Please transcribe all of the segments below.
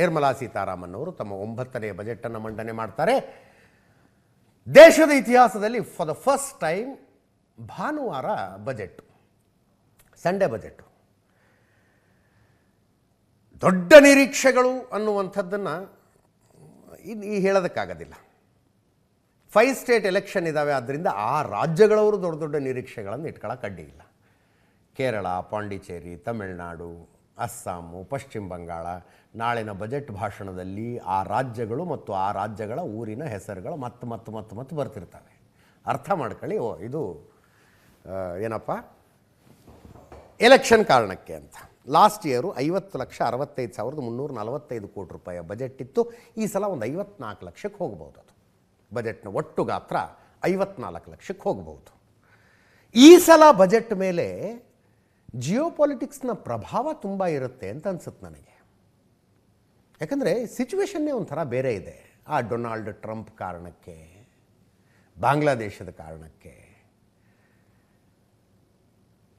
ನಿರ್ಮಲಾ ಸೀತಾರಾಮನ್ ಅವರು ತಮ್ಮ 9ನೇ ಬಜೆಟ್ ಅನ್ನು ಮಂಡನೆ ಮಾಡ್ತಾರೆ. ದೇಶದ ಇತಿಹಾಸದಲ್ಲಿ ಫಾರ್ ದ ಫಸ್ಟ್ ಟೈಮ್ ಭಾನುವಾರ ಬಜೆಟ್, ಸಂಡೇ ಬಜೆಟ್. ದೊಡ್ಡ ನಿರೀಕ್ಷೆಗಳು ಅನ್ನುವಂಥದ್ದನ್ನು ಈ ಹೇಳೋದಕ್ಕಾಗೋದಿಲ್ಲ. 5 ಸ್ಟೇಟ್ ಎಲೆಕ್ಷನ್ ಇದ್ದಾವೆ, ಆದ್ದರಿಂದ ಆ ರಾಜ್ಯಗಳವರು ದೊಡ್ಡ ದೊಡ್ಡ ನಿರೀಕ್ಷೆಗಳನ್ನು ಇಟ್ಕೊಳ್ಳೋಕೆ ಅಡ್ಡಿ ಇಲ್ಲ. ಕೇರಳ, ಪಾಂಡಿಚೇರಿ, ತಮಿಳುನಾಡು, ಅಸ್ಸಾಮು, ಪಶ್ಚಿಮ ಬಂಗಾಳ, ನಾಳಿನ ಬಜೆಟ್ ಭಾಷಣದಲ್ಲಿ ಆ ರಾಜ್ಯಗಳು ಮತ್ತು ಆ ರಾಜ್ಯಗಳ ಊರಿನ ಹೆಸರುಗಳು ಮತ್ತೆ ಬರ್ತಿರ್ತವೆ. ಅರ್ಥ ಮಾಡ್ಕೊಳ್ಳಿ, ಓ ಇದು ಏನಪ್ಪ ಎಲೆಕ್ಷನ್ ಕಾರಣಕ್ಕೆ ಅಂತ. ಲಾಸ್ಟ್ ಇಯರು 50,65,345 ಕೋಟಿ ರೂಪಾಯಿಯ ಬಜೆಟ್ ಇತ್ತು. ಈ ಸಲ ಒಂದು 54 ಲಕ್ಷಕ್ಕೆ ಹೋಗ್ಬೋದು. ಅದು ಬಜೆಟ್ನ ಒಟ್ಟು ಗಾತ್ರ 54 ಲಕ್ಷಕ್ಕೆ ಹೋಗ್ಬೋದು. ಈ ಸಲ ಬಜೆಟ್ ಮೇಲೆ ಜಿಯೋಪಾಲಿಟಿಕ್ಸ್ನ ಪ್ರಭಾವ ತುಂಬ ಇರುತ್ತೆ ಅಂತ ಅನ್ಸುತ್ತೆ ನನಗೆ. ಯಾಕಂದರೆ ಸಿಚುವೇಶನ್ನೇ ಒಂಥರ ಬೇರೆ ಇದೆ. ಆ ಡೊನಾಲ್ಡ್ ಟ್ರಂಪ್ ಕಾರಣಕ್ಕೆ, ಬಾಂಗ್ಲಾದೇಶದ ಕಾರಣಕ್ಕೆ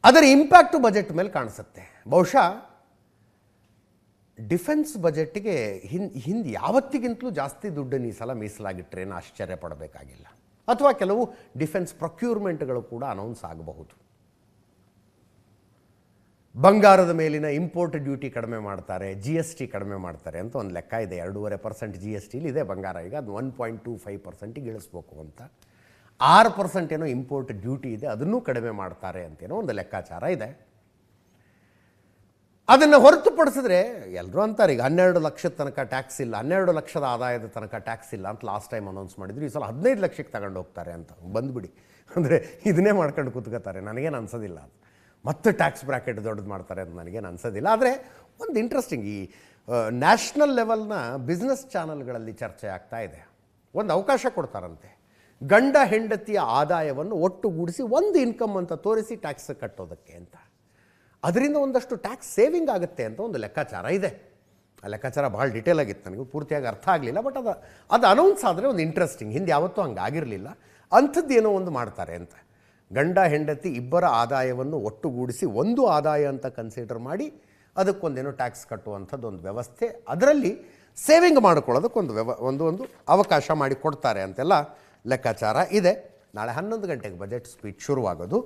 ಅದರ ಇಂಪ್ಯಾಕ್ಟು ಬಜೆಟ್ ಮೇಲೆ ಕಾಣಿಸುತ್ತೆ. ಬಹುಶಃ ಡಿಫೆನ್ಸ್ ಬಜೆಟ್ಗೆ ಹಿಂದೆ ಯಾವತ್ತಿಗಿಂತಲೂ ಜಾಸ್ತಿ ದುಡ್ಡನ್ನು ಈ ಸಲ ಮೀಸಲಾಗಿಟ್ಟರೇನು ಆಶ್ಚರ್ಯ ಪಡಬೇಕಾಗಿಲ್ಲ. ಅಥವಾ ಕೆಲವು ಡಿಫೆನ್ಸ್ ಪ್ರೊಕ್ಯೂರ್ಮೆಂಟ್ಗಳು ಕೂಡ ಅನೌನ್ಸ್ ಆಗಬಹುದು. ಬಂಗಾರದ ಮೇಲಿನ ಇಂಪೋರ್ಟ್ ಡ್ಯೂಟಿ ಕಡಿಮೆ ಮಾಡ್ತಾರೆ, GST ಕಡಿಮೆ ಮಾಡ್ತಾರೆ ಅಂತ ಒಂದು ಲೆಕ್ಕ ಇದೆ. 2.5% GST ಇದೆ ಬಂಗಾರ. ಈಗ ಅದು 1.25% ಇಳಿಸ್ಬೇಕು ಅಂತ. 6% ಏನೋ ಇಂಪೋರ್ಟ್ ಡ್ಯೂಟಿ ಇದೆ, ಅದನ್ನೂ ಕಡಿಮೆ ಮಾಡ್ತಾರೆ ಅಂತೇನೋ ಒಂದು ಲೆಕ್ಕಾಚಾರ ಇದೆ. ಅದನ್ನು ಹೊರತುಪಡಿಸಿದ್ರೆ ಎಲ್ಲರೂ ಅಂತಾರೆ ಈಗ 12 ಲಕ್ಷದ ತನಕ ಟ್ಯಾಕ್ಸ್ ಇಲ್ಲ, 12 ಲಕ್ಷದ ಆದಾಯದ ತನಕ ಟ್ಯಾಕ್ಸ್ ಇಲ್ಲ ಅಂತ ಲಾಸ್ಟ್ ಟೈಮ್ ಅನೌನ್ಸ್ ಮಾಡಿದ್ರು. ಈ ಸಲ 15 ಲಕ್ಷಕ್ಕೆ ತಗೊಂಡು ಹೋಗ್ತಾರೆ ಅಂತ. ಬಂದುಬಿಡಿ, ಅಂದರೆ ಇದನ್ನೇ ಮಾಡ್ಕೊಂಡು ಕೂತ್ಕೋತಾರೆ. ನನಗೇನು ಅನ್ಸೋದಿಲ್ಲ. ಮತ್ತೆ ಟ್ಯಾಕ್ಸ್ ಬ್ರ್ಯಾಕೆಟ್ ದೊಡ್ಡದು ಮಾಡ್ತಾರೆ ಅಂತ ನನಗೇನು ಅನ್ಸೋದಿಲ್ಲ. ಆದರೆ ಒಂದು ಇಂಟ್ರೆಸ್ಟಿಂಗ್, ಈ ನ್ಯಾಷನಲ್ ಲೆವೆಲ್ನ ಬಿಸ್ನೆಸ್ ಚಾನಲ್ಗಳಲ್ಲಿ ಚರ್ಚೆ ಆಗ್ತಾ ಇದೆ. ಒಂದು ಅವಕಾಶ ಕೊಡ್ತಾರಂತೆ, ಗಂಡ ಹೆಂಡತಿಯ ಆದಾಯವನ್ನು ಒಟ್ಟುಗೂಡಿಸಿ ಒಂದು ಇನ್ಕಮ್ ಅಂತ ತೋರಿಸಿ ಟ್ಯಾಕ್ಸ್ ಕಟ್ಟೋದಕ್ಕೆ ಅಂತ. ಅದರಿಂದ ಒಂದಷ್ಟು ಟ್ಯಾಕ್ಸ್ ಸೇವಿಂಗ್ ಆಗುತ್ತೆ ಅಂತ ಒಂದು ಲೆಕ್ಕಾಚಾರ ಇದೆ. ಆ ಲೆಕ್ಕಾಚಾರ ಭಾಳ ಡೀಟೇಲ್ ಆಗಿತ್ತು, ನನಗೂ ಪೂರ್ತಿಯಾಗಿ ಅರ್ಥ ಆಗಲಿಲ್ಲ. ಬಟ್ ಅದು ಅನೌನ್ಸ್ ಆದರೆ ಒಂದು ಇಂಟ್ರೆಸ್ಟಿಂಗ್. ಹಿಂದೆ ಯಾವತ್ತೂ ಹಂಗೆ ಆಗಿರಲಿಲ್ಲ. ಅಂಥದ್ದೇನೋ ಒಂದು ಮಾಡ್ತಾರೆ ಅಂತ. ಗಂಡ ಹೆಂಡತಿ ಇಬ್ಬರ ಆದಾಯವನ್ನು ಒಟ್ಟುಗೂಡಿಸಿ ಒಂದು ಆದಾಯ ಅಂತ ಕನ್ಸಿಡರ್ ಮಾಡಿ ಅದಕ್ಕೊಂದೇನೋ ಟ್ಯಾಕ್ಸ್ ಕಟ್ಟುವಂಥದ್ದು ಒಂದು ವ್ಯವಸ್ಥೆ, ಅದರಲ್ಲಿ ಸೇವಿಂಗ್ ಮಾಡ್ಕೊಳ್ಳೋದಕ್ಕೊಂದು ಒಂದು ಅವಕಾಶ ಮಾಡಿ ಕೊಡ್ತಾರೆ ಅಂತೆಲ್ಲ ಲೆಕ್ಕಾಚಾರ ಇದೆ. ನಾಳೆ 11 ಗಂಟೆಗೆ ಬಜೆಟ್ ಸ್ಪೀಚ್ ಶುರುವಾಗೋದು.